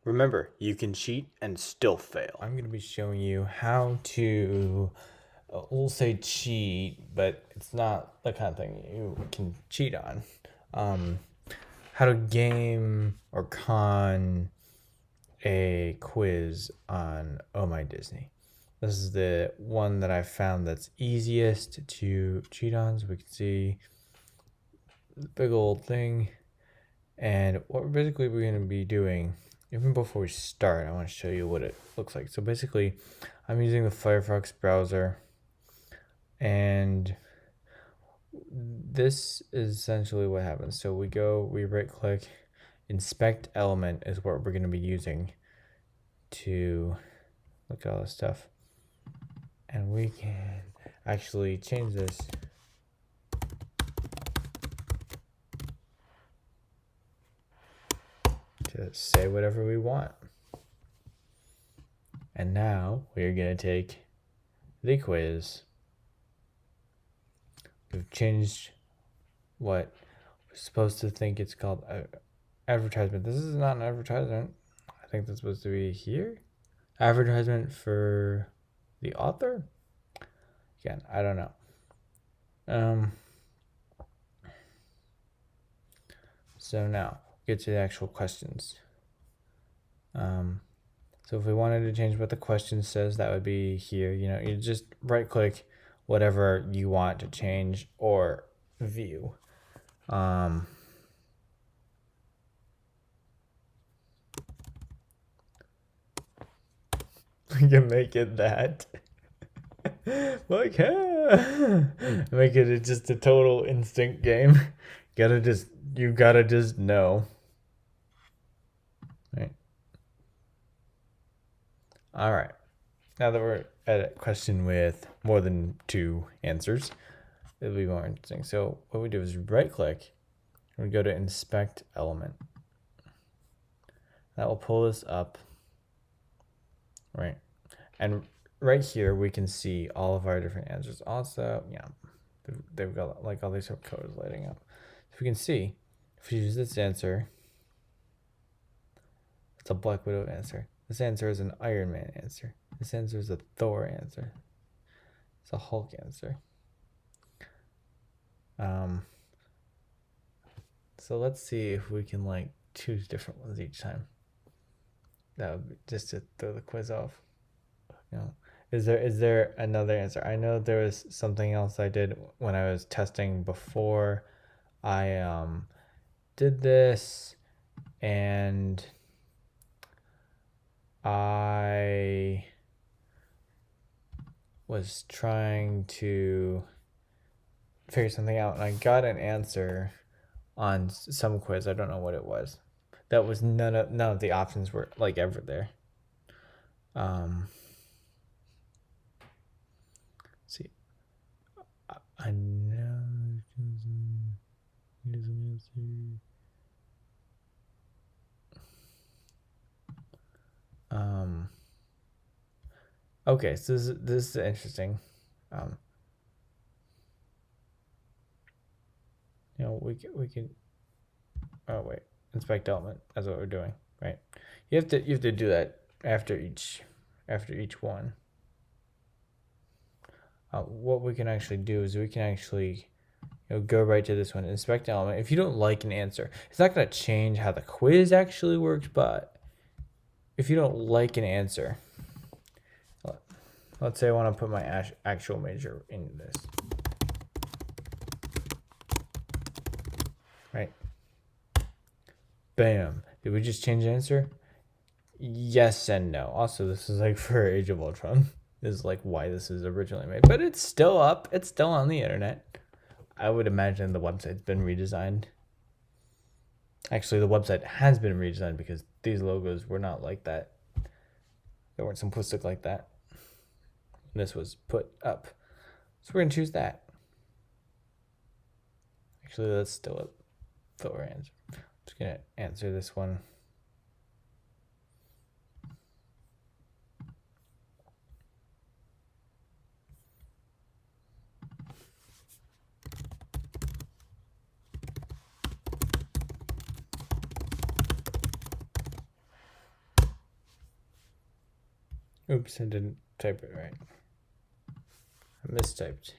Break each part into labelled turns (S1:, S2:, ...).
S1: Remember, you can cheat and still fail. I'm going to be showing you how to, we'll say cheat, but it's not the kind of thing you can cheat on. How to game or con a quiz on Oh My Disney. This is the one that I found that's easiest to cheat on, so we can see the big old thing. And what basically we're going to be doing, even before we start, I want to show you what it looks like. So basically, I'm using the Firefox browser, and this is essentially what happens. So we right click, inspect element is what we're going to be using to look at all this stuff. And we can actually change this to say whatever we want. And now we're going to take the quiz. We've changed what we're supposed to think it's called advertisement. This is not an advertisement. I think that's supposed to be here. Advertisement for the author? Again, I don't know. So now get to the actual questions. So if we wanted to change what the question says, that would be here. You just right click whatever you want to change or view. We can make it that. Like, make it just a total instinct game. You gotta just know. Right. All right. Now that we're at a question with more than 2 answers, it'll be more interesting. So what we do is right click and we go to inspect element. That will pull this up. Right. And right here we can see all of our different answers. Also, yeah, they've got like all these colors lighting up. So we can see if we use this answer, it's a Black Widow answer. This answer is an Iron Man answer. This answer is a Thor answer. It's a Hulk answer. So let's see if we can like choose different ones each time. That would be just to throw the quiz off. Is there another answer? I know there was something else I did when I was testing before I did this, and I was trying to figure something out, and I got an answer on some quiz. I don't know what it was. That was none of the options were like ever there. See, I know here's an answer. Okay, so this is interesting. We can. Oh wait, inspect element. That's what we're doing, right? You have to do that after each one. What we can actually do is we can actually go right to this one, inspect element. If you don't like an answer, it's not going to change how the quiz actually works, but if you don't like an answer, let's say I want to put my actual major in this. Right. Bam. Did we just change the answer? Yes and no. Also, this is like for Age of Ultron. This is like why this is originally made. But it's still up. It's still on the internet. I would imagine the website's been redesigned. Actually, the website has been redesigned because these logos were not like that. They weren't simplistic like that. This was put up. So we're going to choose that. Actually, that's still a Thor answer. I'm just going to answer this one. Oops, I didn't type it right. I mistyped.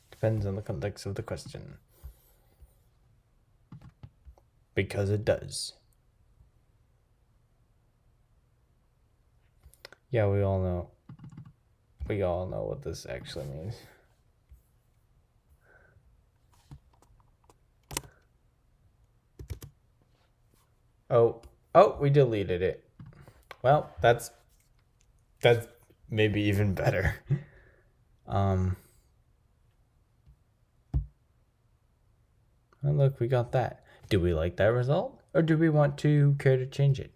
S1: Depends on the context of the question. Because it does. Yeah, we all know what this actually means. Oh, we deleted it. Well, that's maybe even better. Oh, look, we got that. Do we like that result, or do we want to care to change it?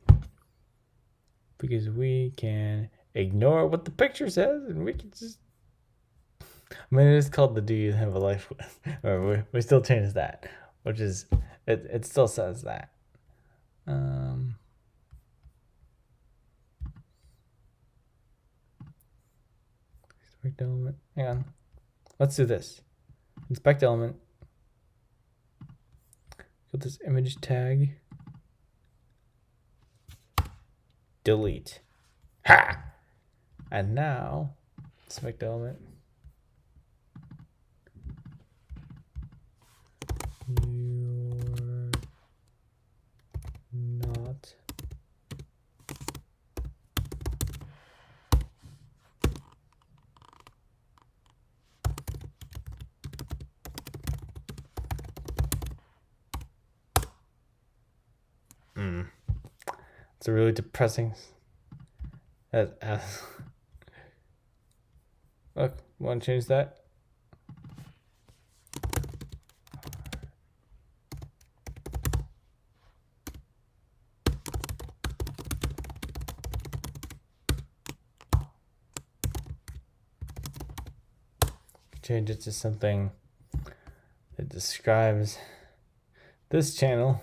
S1: Because we can ignore what the picture says, and we can just. I mean, it is called the "Do you have a life with?" Or we still change that, which is it still says that. Inspect element. Hang on. Let's do this. Inspect element. Put this image tag. Delete. Ha! And now, inspect element. You're not It's a really depressing. Look, want to change that? Change it to something that describes this channel.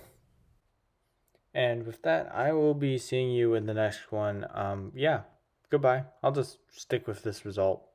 S1: And with that, I will be seeing you in the next one. Yeah, goodbye. I'll just stick with this result.